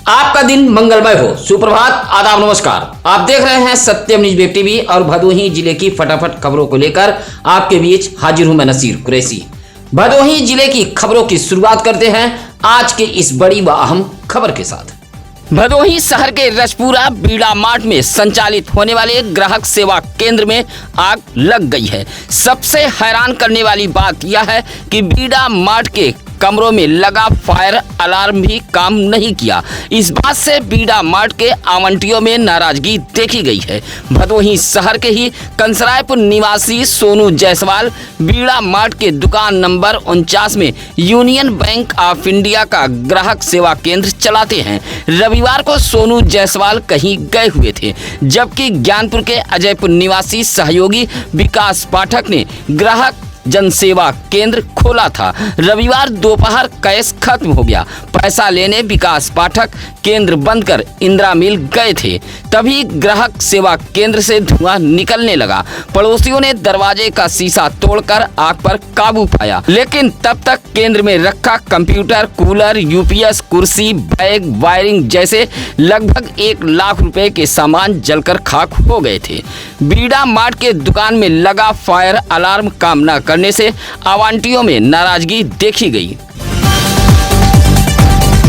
आपका दिन मंगलमय हो। सुप्रभात, आदाब, नमस्कार। आप देख रहे हैं सत्यम न्यूज वेब टीवी और भदोही जिले की फटाफट खबरों को लेकर आपके बीच हाजिर हूं मैं नसीर कुरैशी। भदोही जिले की खबरों की शुरुआत करते हैं आज के इस बड़ी व अहम खबर के साथ। भदोही शहर के रजपुरा बीड़ा मार्ट में संचालित होने वाले ग्राहक सेवा केंद्र में आग लग गई है। सबसे हैरान करने वाली बात यह है कि बीड़ा मार्ट के कमरों में लगा फायर अलार्म भी काम नहीं किया। इस बात से बीड़ा मार्ट के आवंटियों में नाराजगी देखी गई है। भदोही शहर के ही कंसरायपुर निवासी सोनू जायसवाल बीड़ा मार्ट के दुकान नंबर 49 में यूनियन बैंक ऑफ इंडिया का ग्राहक सेवा केंद्र चलाते हैं। रविवार को सोनू जायसवाल कहीं गए हुए थे, जबकि ज्ञानपुर के अजयपुर निवासी सहयोगी विकास पाठक ने ग्राहक जनसेवा केंद्र खोला था। रविवार दोपहर कैश खत्म हो गया। पैसा लेने विकास पाठक केंद्र बंद कर इंदिरा मिल गए थे, तभी ग्राहक सेवा केंद्र से धुआं निकलने लगा। पड़ोसियों ने दरवाजे का शीशा तोड़कर आग पर काबू पाया, लेकिन तब तक केंद्र में रखा कंप्यूटर, कूलर, यूपीएस, कुर्सी, बैग, वायरिंग जैसे लगभग 1 लाख रुपए के सामान जलकर खाक हो गए थे। बीड़ा मार्ट के दुकान में लगा फायर अलार्म काम न करने से आवंटियों में नाराजगी देखी गई।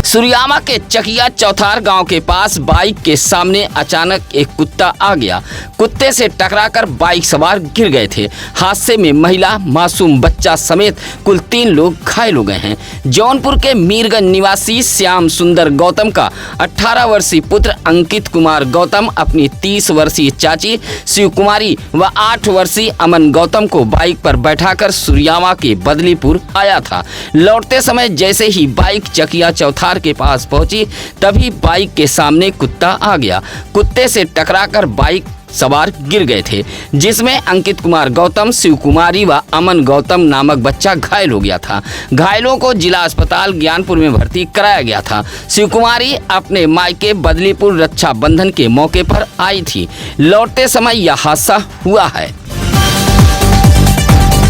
सुरियामा के चकिया चौथार गांव के पास बाइक के सामने अचानक एक कुत्ता आ गया। कुत्ते से टकराकर बाइक सवार गिर गए थे। हादसे में महिला, मासूम बच्चा समेत कुल 3 लोग घायल हो गए हैं। जौनपुर के मीरगंज निवासी श्याम सुंदर गौतम का 18 वर्षीय पुत्र अंकित कुमार गौतम अपनी 30 वर्षीय चाची शिव कुमारी व 8 वर्षीय अमन गौतम को बाइक पर बैठाकर सुरियामा के बदलीपुर आया था। लौटते समय जैसे ही बाइक चकिया चौथार के पास पहुंची, तभी बाइक के सामने कुत्ता आ गया। कुत्ते से टकराकर बाइक सवार गिर गए थे, जिसमें अंकित कुमार गौतम, शिव कुमारी व अमन गौतम नामक बच्चा घायल हो गया था। घायलों को जिला अस्पताल ज्ञानपुर में भर्ती कराया गया था। शिव कुमारी अपने मायके बदलीपुर रक्षाबंधन के मौके पर आई थी। लौटते समय यह हादसा हुआ है।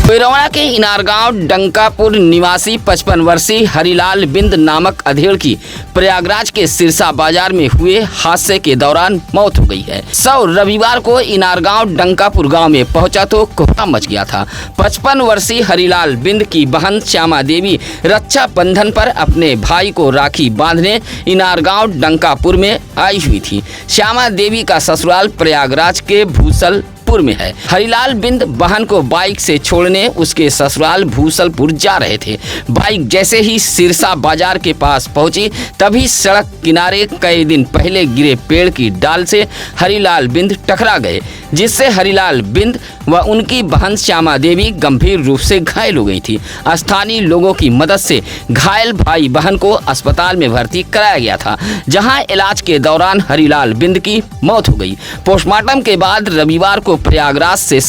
कोइरवाड़ा के इनारगांव डंकापुर निवासी 55 वर्षीय हरिलाल बिंद नामक अधेड़ की प्रयागराज के सिरसा बाजार में हुए हादसे के दौरान मौत हो गई है। रविवार को इनारगांव डंकापुर गांव में पहुंचा तो कोहराम मच गया था। 55 वर्षीय हरिलाल बिंद की बहन श्यामा देवी रक्षा बंधन पर अपने भाई को राखी बांधने इनारगांव डंकापुर में आई हुई थी। श्यामा देवी का ससुराल प्रयागराज के भूसल में है। हरिलाल बिंद बहन को बाइक से छोड़ने उसके ससुराल भूसलपुर जा रहे थे। बाइक जैसे ही सिरसा बाजार के पास पहुंची, तभी सड़क किनारे कई दिन पहले गिरे पेड़ की डाल से हरिलाल बिंद टकरा गए, जिससे हरिलाल बिंद व उनकी बहन श्यामा देवी गंभीर रूप से घायल हो गई थी। स्थानीय लोगों की मदद से घायल भाई बहन को अस्पताल में भर्ती कराया गया था, जहां इलाज के दौरान हरिलाल बिंद की मौत हो गई। पोस्टमार्टम के बाद रविवार को प्रयागराज से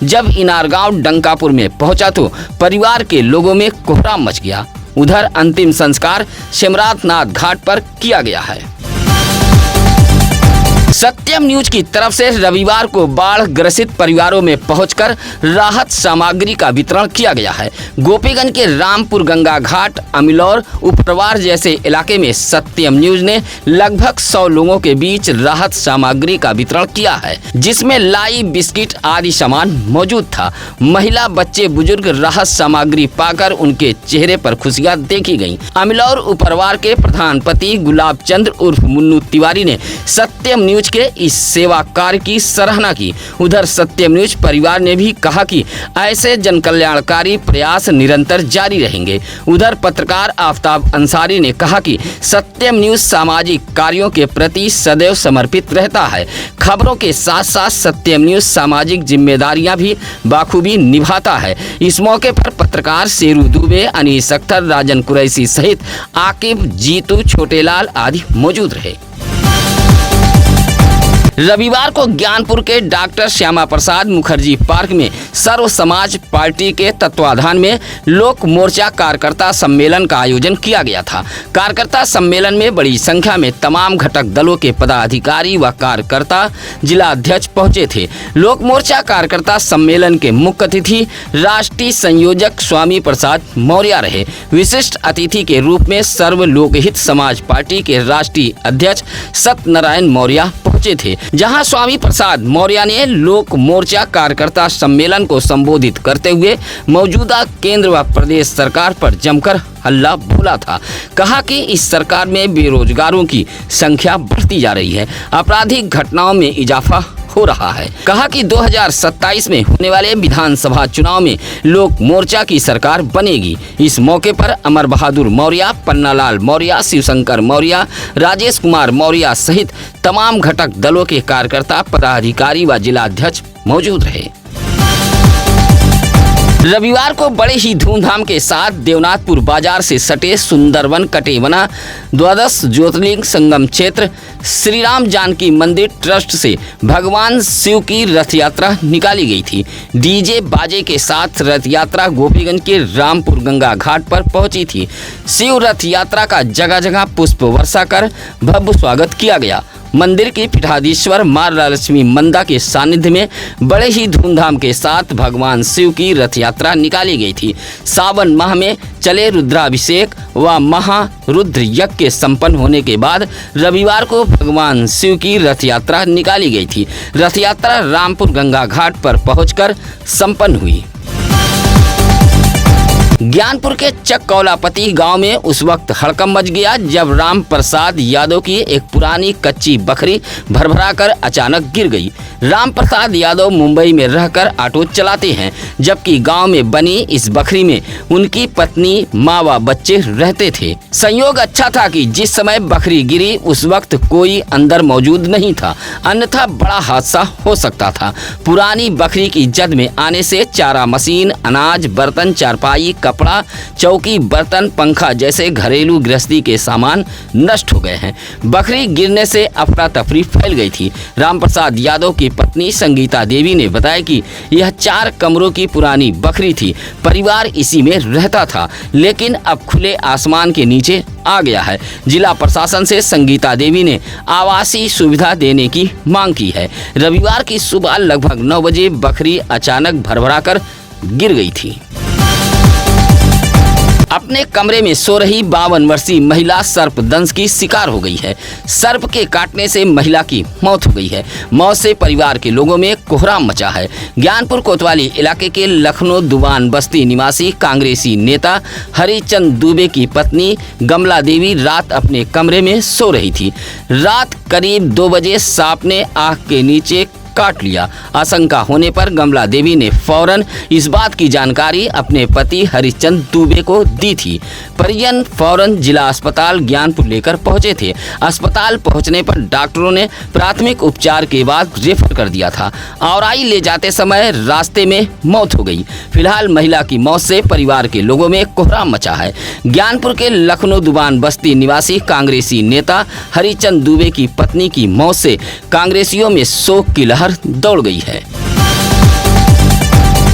जब इनारगांव डंकापुर में पहुंचा तो परिवार के लोगों में कोहराम मच गया। उधर अंतिम संस्कार शिमरात नाथ घाट पर किया गया है। सत्यम न्यूज की तरफ से रविवार को बाढ़ ग्रसित परिवारों में पहुंचकर राहत सामग्री का वितरण किया गया है। गोपीगंज के रामपुर गंगा घाट, अमिलौर, उपरवार जैसे इलाके में सत्यम न्यूज ने लगभग 100 लोगों के बीच राहत सामग्री का वितरण किया है, जिसमें लाई, बिस्किट आदि सामान मौजूद था। महिला, बच्चे, बुजुर्ग राहत सामग्री पाकर उनके चेहरे पर खुशियां देखी गयी। अमिलौर उपरवार के प्रधान पति गुलाब चंद्र उर्फ मुन्नू तिवारी ने सत्यम न्यूज के इस सेवा कार्य की सराहना की। उधर सत्यम न्यूज परिवार ने भी कहा कि ऐसे जन कल्याणकारी प्रयास निरंतर जारी रहेंगे। उधर पत्रकार आफ्ताब अंसारी ने कहा कि सत्यम न्यूज सामाजिक कार्यों के प्रति सदैव समर्पित रहता है। खबरों के साथ साथ सत्यम न्यूज सामाजिक जिम्मेदारियां भी बाखूबी निभाता है। इस मौके पर पत्रकार शेरू दुबे, अनीस अख्तर, राजन कुरैशी सहित आकिब, जीतू, छोटेलाल आदि मौजूद रहे। रविवार को ज्ञानपुर के डॉक्टर श्यामा प्रसाद मुखर्जी पार्क में सर्व समाज पार्टी के तत्वाधान में लोक मोर्चा कार्यकर्ता सम्मेलन का आयोजन किया गया था। कार्यकर्ता सम्मेलन में बड़ी संख्या में तमाम घटक दलों के पदाधिकारी व कार्यकर्ता जिला अध्यक्ष पहुंचे थे। लोक मोर्चा कार्यकर्ता सम्मेलन के मुख्य अतिथि राष्ट्रीय संयोजक स्वामी प्रसाद मौर्य रहे। विशिष्ट अतिथि के रूप में सर्व लोकहित समाज पार्टी के राष्ट्रीय अध्यक्ष सत्यनारायण मौर्य पहुंचे थे, जहां स्वामी प्रसाद मौर्य ने लोक मोर्चा कार्यकर्ता सम्मेलन को संबोधित करते हुए मौजूदा केंद्र व प्रदेश सरकार पर जमकर हल्ला बोला था। कहा कि इस सरकार में बेरोजगारों की संख्या बढ़ती जा रही है, आपराधिक घटनाओं में इजाफा हो रहा है। कहा कि 2027 में होने वाले विधानसभा चुनाव में लोक मोर्चा की सरकार बनेगी। इस मौके पर अमर बहादुर मौर्य, पन्नालाल मौर्य, शिवशंकर मौर्य, राजेश कुमार मौर्य सहित तमाम घटक दलों के कार्यकर्ता, पदाधिकारी व जिलाध्यक्ष मौजूद रहे। रविवार को बड़े ही धूमधाम के साथ देवनाथपुर बाजार से सटे सुंदरवन कटेवना द्वादश ज्योतिर्लिंग संगम क्षेत्र श्री राम जानकी मंदिर ट्रस्ट से भगवान शिव की रथ यात्रा निकाली गई थी। डीजे बाजे के साथ रथ यात्रा गोपीगंज के रामपुर गंगा घाट पर पहुंची थी। शिव रथ यात्रा का जगह जगह पुष्प वर्षा कर भव्य स्वागत किया गया। मंदिर की पीठाधीश्वर मां लक्ष्मी मंदा के सानिध्य में बड़े ही धूमधाम के साथ भगवान शिव की रथ यात्रा निकाली गई थी। सावन माह में चले रुद्राभिषेक व महारुद्र यज्ञ के संपन्न होने के बाद रविवार को भगवान शिव की रथ यात्रा निकाली गई थी। रथ यात्रा रामपुर गंगा घाट पर पहुंचकर संपन्न हुई। ज्ञानपुर के चककौलापति गांव में उस वक्त हड़कंप मच गया जब राम प्रसाद यादव की एक पुरानी कच्ची बकरी भरभरा कर अचानक गिर गई। राम प्रसाद यादव मुंबई में रहकर ऑटो चलाते हैं, जबकि गांव में बनी इस बकरी में उनकी पत्नी, माँ व बच्चे रहते थे। संयोग अच्छा था कि जिस समय बकरी गिरी उस वक्त कोई अंदर मौजूद नहीं था, अन्यथा बड़ा हादसा हो सकता था। पुरानी बकरी की जद में आने से चारा मशीन, अनाज, बर्तन, चारपाई, कपड़ा, चौकी, बर्तन, पंखा जैसे घरेलू गृहस्थी के सामान नष्ट हो गए हैं। बकरी गिरने से अफरा तफरी फैल गई थी। रामप्रसाद यादव की पत्नी संगीता देवी ने बताया कि यह 4 कमरों की पुरानी बकरी थी। परिवार इसी में रहता था, लेकिन अब खुले आसमान के नीचे आ गया है। जिला प्रशासन से संगीता देवी ने आवासीय सुविधा देने की मांग की है। रविवार की सुबह लगभग 9 बजे बकरी अचानक भरभरा कर गिर गई थी। अपने कमरे में सो रही 52 वर्षीय महिला सर्पदंश की शिकार हो गई है। सर्प के काटने से महिला की मौत हो गई है। मौत से परिवार के लोगों में कोहराम मचा है। ज्ञानपुर कोतवाली इलाके के लखनऊ दुबान बस्ती निवासी कांग्रेसी नेता हरिचंद दुबे की पत्नी गमला देवी रात अपने कमरे में सो रही थी। रात करीब 2 बजे सांप ने आंख के नीचे काट लिया। आशंका होने पर गमला देवी ने फौरन इस बात की जानकारी अपने पति हरिचंद दुबे को दी थी। परिजन फौरन जिला अस्पताल ज्ञानपुर लेकर पहुंचे थे। अस्पताल पहुंचने पर डॉक्टरों ने प्राथमिक उपचार के बाद रेफर कर दिया था। औराई ले जाते समय रास्ते में मौत हो गई। फिलहाल महिला की मौत से परिवार के लोगों में कोहराम मचा है। ज्ञानपुर के लखनऊ दुबान बस्ती निवासी कांग्रेसी नेता हरिचंद दुबे की पत्नी की मौत से कांग्रेसियों में शोक की लहर दौड़ गई है।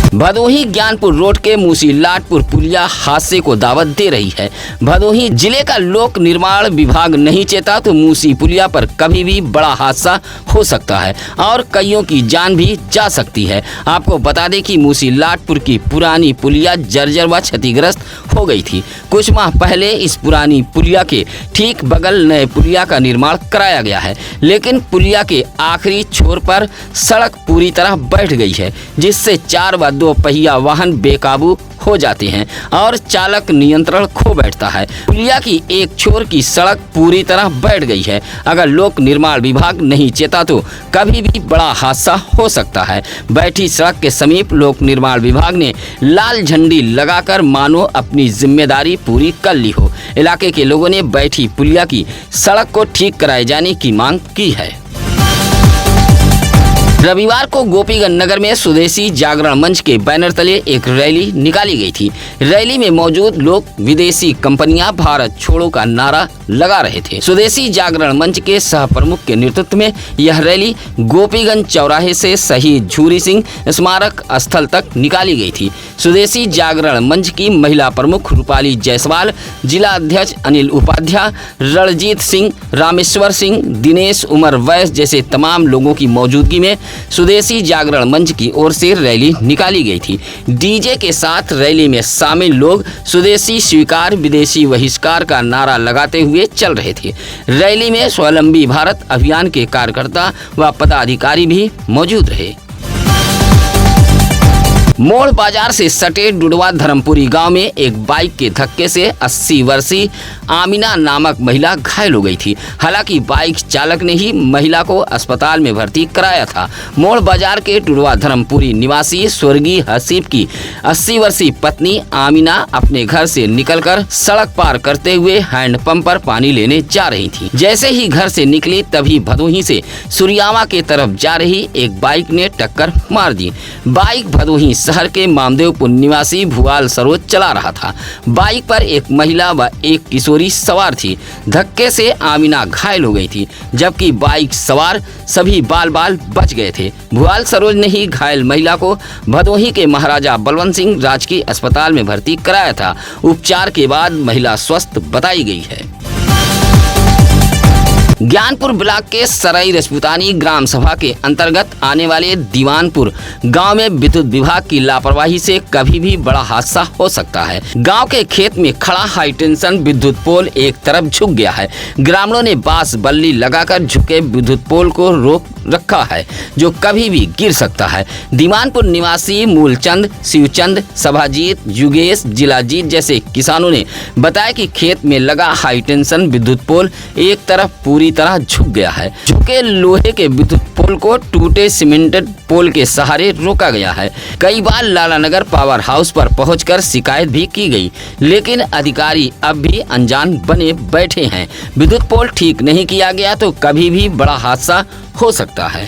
भदोही ज्ञानपुर रोड के मूसी लाटपुर पुलिया हादसे को दावत दे रही है। भदोही जिले का लोक निर्माण विभाग नहीं चेता तो मूसी पुलिया पर कभी भी बड़ा हादसा हो सकता है और कईयों की जान भी जा सकती है। आपको बता दें कि मूसी लाटपुर की पुरानी पुलिया जर्जर व क्षतिग्रस्त हो गई थी। कुछ माह पहले इस पुरानी पुलिया के ठीक बगल नए पुलिया का निर्माण कराया गया है, लेकिन पुलिया के आखिरी छोर पर सड़क पूरी तरह बैठ गई है, जिससे 4 व 2 पहिया वाहन बेकाबू हो जाते हैं और चालक नियंत्रण खो बैठता है। पुलिया की एक छोर की सड़क पूरी तरह बैठ गई है। अगर लोक निर्माण विभाग नहीं चेता तो कभी भी बड़ा हादसा हो सकता है। बैठी सड़क के समीप लोक निर्माण विभाग ने लाल झंडी लगाकर मानो अपनी जिम्मेदारी पूरी कर ली हो। इलाके के लोगों ने बैठी पुलिया की सड़क को ठीक कराए जाने की मांग की है। रविवार को गोपीगंज नगर में स्वदेशी जागरण मंच के बैनर तले एक रैली निकाली गई थी। रैली में मौजूद लोग विदेशी कंपनियां भारत छोड़ो का नारा लगा रहे थे। स्वदेशी जागरण मंच के सह प्रमुख के नेतृत्व में यह रैली गोपीगंज चौराहे से शहीद झूरी सिंह स्मारक स्थल तक निकाली गई थी। स्वदेशी जागरण मंच की महिला प्रमुख रूपाली जायसवाल, जिला अध्यक्ष अनिल उपाध्याय, रणजीत सिंह, रामेश्वर सिंह, दिनेश उमर वैस जैसे तमाम लोगों की मौजूदगी में स्वदेशी जागरण मंच की ओर से रैली निकाली गई थी। डीजे के साथ रैली में शामिल लोग स्वदेशी स्वीकार विदेशी बहिष्कार का नारा लगाते हुए चल रहे थे। रैली में स्वावलंबी भारत अभियान के कार्यकर्ता व पदाधिकारी भी मौजूद रहे। मोड़ बाजार से सटे डुडवा धर्मपुरी गांव में एक बाइक के धक्के से 80 वर्षीय आमिना नामक महिला घायल हो गई थी। हालांकि बाइक चालक ने ही महिला को अस्पताल में भर्ती कराया था। मोड़ बाजार के डुडवा धर्मपुरी निवासी स्वर्गीय हसीब की 80 वर्षीय पत्नी आमिना अपने घर से निकलकर सड़क पार करते हुए हैंडपंप पर पानी लेने जा रही थी। जैसे ही घर से निकली तभी भदोही से सुरियावा के तरफ जा रही एक बाइक ने टक्कर मार दी। बाइक भदोही शहर के मामदेवपुर निवासी भुआल सरोज चला रहा था। बाइक पर एक महिला व एक किशोरी सवार थी। धक्के से आमिना घायल हो गई थी, जबकि बाइक सवार सभी बाल बच गए थे। भुआल सरोज ने ही घायल महिला को भदोही के महाराजा बलवंत सिंह राजकीय अस्पताल में भर्ती कराया था। उपचार के बाद महिला स्वस्थ बताई गई है। ज्ञानपुर ब्लॉक के सराई रजपुतानी ग्राम सभा के अंतर्गत आने वाले दीवानपुर गांव में विद्युत विभाग की लापरवाही से कभी भी बड़ा हादसा हो सकता है। गांव के खेत में खड़ा हाई टेंशन विद्युत पोल एक तरफ झुक गया है। ग्रामीणों ने बांस बल्ली लगाकर झुके विद्युत पोल को रोक रखा है, जो कभी भी गिर सकता है। दीवानपुर निवासी मूलचंद, शिवचंद, सभाजीत, युगेश, जिलाजीत जैसे किसानों ने बताया कि खेत में लगा हाई टेंशन विद्युत पोल एक तरफ पूरी तरह झुक गया है। झुके लोहे के विद्युत पोल को टूटे सीमेंटेड पोल के सहारे रोका गया है। कई बार लालानगर पावर हाउस पर पहुंचकर शिकायत भी की गई, लेकिन अधिकारी अब भी अनजान बने बैठे हैं। विद्युत पोल ठीक नहीं किया गया तो कभी भी बड़ा हादसा हो सकता है।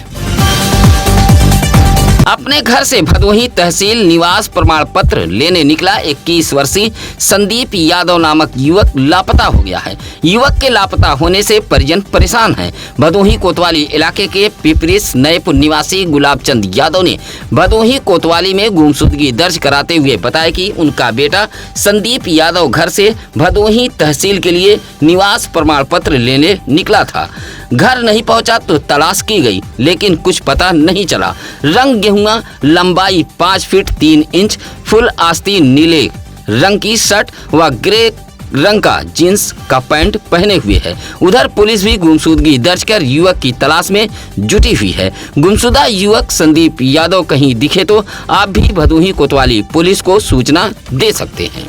अपने घर से भदोही तहसील निवास प्रमाण पत्र लेने निकला 21 वर्षीय संदीप यादव नामक युवक लापता हो गया है। युवक के लापता होने से परिजन परेशान हैं। भदोही कोतवाली इलाके के पिपरिस नएपुर निवासी गुलाबचंद यादव ने भदोही कोतवाली में गुमशुदगी दर्ज कराते हुए बताया कि उनका बेटा संदीप यादव घर से भदोही तहसील के लिए निवास प्रमाण पत्र लेने निकला था। घर नहीं पहुंचा तो तलाश की गई, लेकिन कुछ पता नहीं चला। रंग गेहुआ, लंबाई 5 फीट 3 इंच, फुल आस्तीन नीले रंग की शर्ट व ग्रे रंग का जींस का पैंट पहने हुए है। उधर पुलिस भी गुमशुदगी दर्ज कर युवक की तलाश में जुटी हुई है। गुमशुदा युवक संदीप यादव कहीं दिखे तो आप भी भदोही कोतवाली पुलिस को सूचना दे सकते हैं।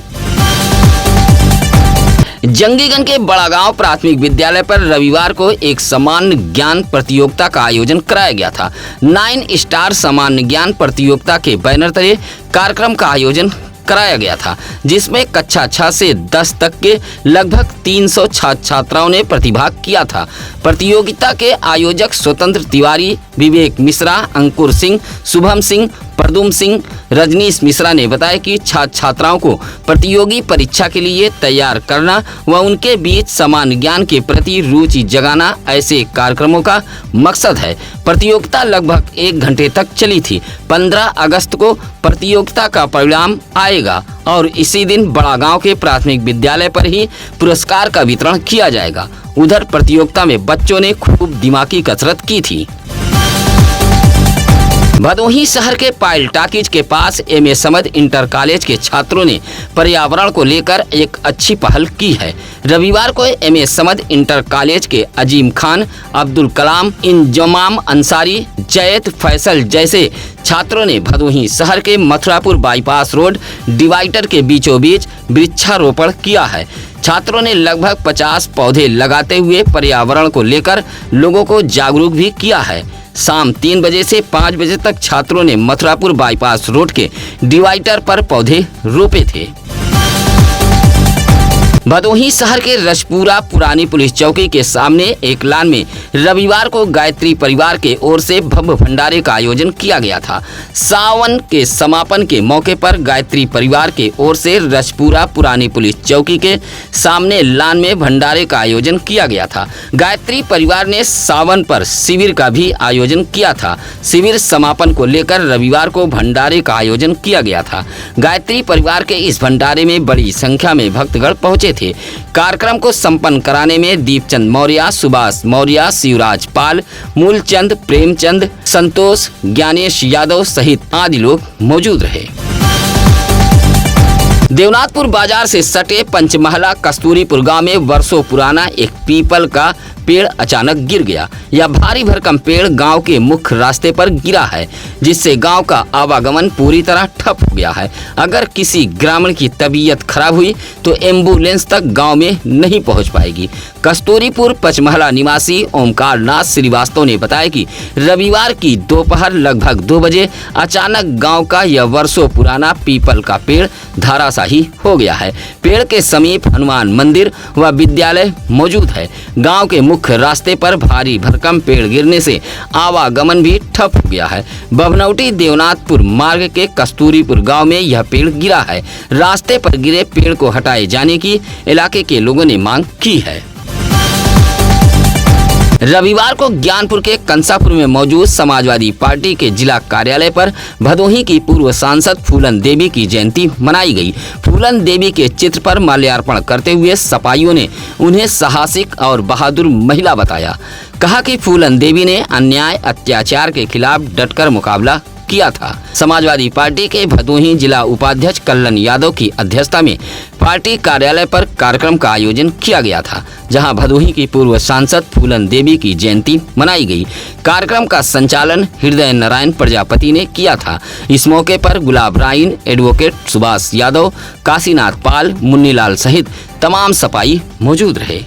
जंगीगंज के बड़ागांव प्राथमिक विद्यालय पर रविवार को एक सामान्य ज्ञान प्रतियोगिता का आयोजन कराया गया था। 9 स्टार सामान्य ज्ञान प्रतियोगिता के बैनर तले कार्यक्रम का आयोजन कराया गया था, जिसमें कक्षा 6 से 10 तक के लगभग 300 छात्र छात्राओं ने प्रतिभाग किया था। प्रतियोगिता के आयोजक स्वतंत्र तिवारी, विवेक मिश्रा, अंकुर सिंह, शुभम सिंह, प्रदुम सिंह, रजनीश मिश्रा ने बताया कि छात्र छात्राओं को प्रतियोगी परीक्षा के लिए तैयार करना व उनके बीच समान ज्ञान के प्रति रुचि जगाना ऐसे कार्यक्रमों का मकसद है। प्रतियोगिता लगभग 1 घंटे तक चली थी। 15 अगस्त को प्रतियोगिता का परिणाम आएगा और इसी दिन बड़ागांव के प्राथमिक विद्यालय पर ही पुरस्कार का वितरण किया जाएगा। उधर प्रतियोगिता में बच्चों ने खूब दिमागी कसरत की थी। भदोही शहर के पायल टाकीज के पास एमए समद इंटर कॉलेज के छात्रों ने पर्यावरण को लेकर एक अच्छी पहल की है। रविवार को एमए समद इंटर कॉलेज के अजीम खान, अब्दुल कलाम, इंजमाम अंसारी, जैद फैसल जैसे छात्रों ने भदोही शहर के मथुरापुर बाईपास रोड डिवाइडर के बीचों बीच वृक्षारोपण किया है। छात्रों ने लगभग 50 पौधे लगाते हुए पर्यावरण को लेकर लोगों को जागरूक भी किया है। शाम 3 बजे से 5 बजे तक छात्रों ने मथुरापुर बाईपास रोड के डिवाइडर पर पौधे रोपे थे। भदोही शहर के रजपुरा पुरानी पुलिस चौकी के सामने एक लान में रविवार को गायत्री परिवार के ओर से भव्य भंडारे का आयोजन किया गया था। सावन के समापन के मौके पर गायत्री परिवार के ओर से रजपुरा पुरानी पुलिस चौकी के सामने लान में भंडारे का आयोजन किया गया था। गायत्री परिवार ने सावन पर शिविर का भी आयोजन किया था। शिविर समापन को लेकर रविवार को भंडारे का आयोजन किया गया था। गायत्री परिवार के इस भंडारे में बड़ी संख्या में भक्तगण पहुंचे थे। कार्यक्रम को संपन्न कराने में दीपचंद मौर्य, सुभाष मौर्य, शिवराज पाल, मूलचंद, प्रेमचंद, संतोष, ज्ञानेश यादव सहित आदि लोग मौजूद रहे। देवनाथपुर बाजार से सटे पंचमहला कस्तूरीपुर गांव में वर्षों पुराना एक पीपल का पेड़ अचानक गिर गया। यह भारी भरकम पेड़ गांव के मुख्य रास्ते पर गिरा है, जिससे गांव का आवागमन पूरी तरह ठप हो गया है। अगर किसी ग्रामीण की तबीयत खराब हुई तो एम्बुलेंस तक गांव में नहीं पहुंच पाएगी। कस्तूरीपुर पंचमहला निवासी ओमकार नाथ श्रीवास्तव ने बताया कि रविवार की दोपहर लगभग 2 बजे अचानक गाँव का यह वर्षों पुराना पीपल का पेड़ धराशायी हो गया है। पेड़ के समीप हनुमान मंदिर व विद्यालय मौजूद है। गांव के मुख्य रास्ते पर भारी भरकम पेड़ गिरने से आवागमन भी ठप हो गया है। बभनौटी देवनाथपुर मार्ग के कस्तूरीपुर गांव में यह पेड़ गिरा है। रास्ते पर गिरे पेड़ को हटाए जाने की इलाके के लोगों ने मांग की है। रविवार को ज्ञानपुर के कंसापुर में मौजूद समाजवादी पार्टी के जिला कार्यालय पर भदोही की पूर्व सांसद फूलन देवी की जयंती मनाई गई। फूलन देवी के चित्र पर माल्यार्पण करते हुए सपाइयों ने उन्हें साहसिक और बहादुर महिला बताया। कहा कि फूलन देवी ने अन्याय अत्याचार के खिलाफ डटकर मुकाबला किया था। समाजवादी पार्टी के भदोही जिला उपाध्यक्ष कल्लन यादव की अध्यक्षता में पार्टी कार्यालय पर कार्यक्रम का आयोजन किया गया था, जहां भदोही की पूर्व सांसद फूलन देवी की जयंती मनाई गई। कार्यक्रम का संचालन हृदय नारायण प्रजापति ने किया था। इस मौके पर गुलाब राइन, एडवोकेट सुभाष यादव, काशीनाथ पाल, मुन्नीलाल सहित तमाम सपाई मौजूद रहे।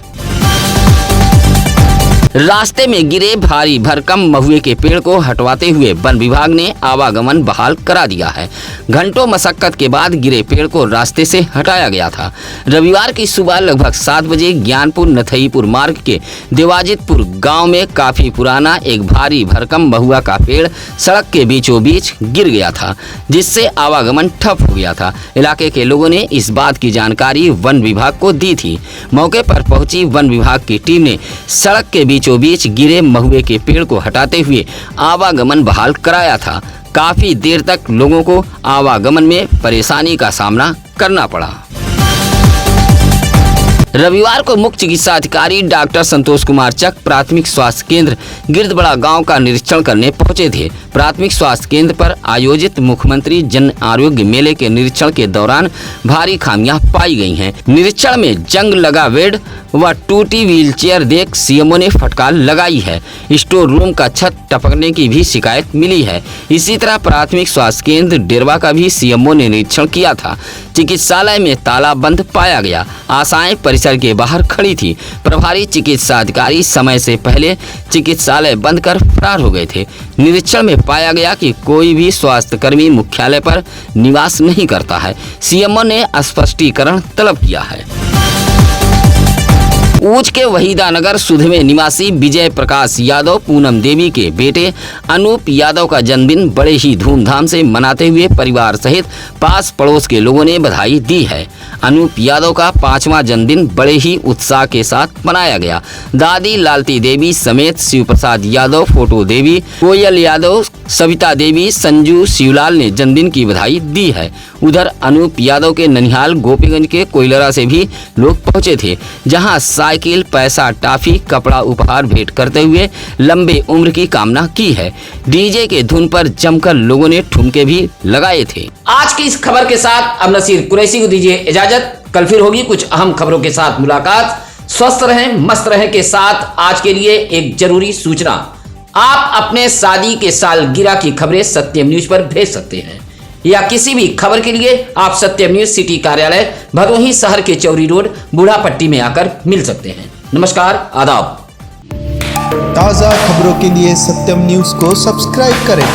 रास्ते में गिरे भारी भरकम महुए के पेड़ को हटवाते हुए वन विभाग ने आवागमन बहाल करा दिया है। घंटों मशक्कत के बाद गिरे पेड़ को रास्ते से हटाया गया था। रविवार की सुबह लगभग 7 बजे ज्ञानपुर नथईपुर मार्ग के देवाजितपुर गांव में काफी पुराना एक भारी भरकम महुआ का पेड़ सड़क के बीचों बीच गिर गया था, जिससे आवागमन ठप हो गया था। इलाके के लोगों ने इस बात की जानकारी वन विभाग को दी थी। मौके पर पहुंची वन विभाग की टीम ने सड़क के बीचों बीच गिरे महुए के पेड़ को हटाते हुए आवागमन बहाल कराया था। काफी देर तक लोगों को आवागमन में परेशानी का सामना करना पड़ा। रविवार को मुख्य चिकित्सा अधिकारी डॉक्टर संतोष कुमार चक प्राथमिक स्वास्थ्य केंद्र गिरदबड़ा गांव का निरीक्षण करने पहुंचे थे। प्राथमिक स्वास्थ्य केंद्र पर आयोजित मुख्यमंत्री जन आरोग्य मेले के निरीक्षण के दौरान भारी खामियां पाई गई हैं। निरीक्षण में जंग लगा बेड व टूटी व्हीलचेयर देख सीएमओ ने फटकार लगाई है। स्टोर रूम का छत टपकने की भी शिकायत मिली है। इसी तरह प्राथमिक स्वास्थ्य केंद्र डेरवा का भी सीएमओ ने निरीक्षण किया था। चिकित्सालय में ताला बंद पाया गया। आशाएं परिसर के बाहर खड़ी थी। प्रभारी चिकित्सा अधिकारी समय से पहले चिकित्सालय बंद कर फरार हो गए थे। निरीक्षण में पाया गया कि कोई भी स्वास्थ्य कर्मी मुख्यालय पर निवास नहीं करता है। सीएमओ ने स्पष्टीकरण तलब किया है। ऊंच के वहीदानगर सुधमे निवासी विजय प्रकाश यादव पूनम देवी के बेटे अनूप यादव का जन्मदिन बड़े ही धूमधाम से मनाते हुए परिवार सहित पास पड़ोस के लोगों ने बधाई दी है। अनूप यादव का 5वां जन्मदिन बड़े ही उत्साह के साथ मनाया गया। दादी लालती देवी समेत शिव प्रसाद यादव, फोटो देवी, कोयल यादव, सविता देवी, संजू शिवलाल ने जन्मदिन की बधाई दी है। उधर अनूप यादव के ननिहाल गोपीगंज के कोयलरा से भी लोग पहुंचे थे, जहां साइकिल, पैसा, टॉफी, कपड़ा उपहार भेंट करते हुए लंबे उम्र की कामना की है। डीजे के धुन पर जमकर लोगों ने ठुमके भी लगाए थे। आज की इस खबर के साथ अब नसीर कुरैशी को दीजिए इजाजत। कल फिर होगी कुछ अहम खबरों के साथ मुलाकात। स्वस्थ रहें, मस्त रहें के साथ आज के लिए एक जरूरी सूचना, आप अपने शादी के सालगिरह की खबरें सत्यम न्यूज पर भेज सकते हैं, या किसी भी खबर के लिए आप सत्यम न्यूज सिटी कार्यालय भदोही शहर के चौरी रोड बूढ़ापट्टी में आकर मिल सकते हैं। नमस्कार, आदाब। ताज़ा खबरों के लिए सत्यम न्यूज को सब्सक्राइब करें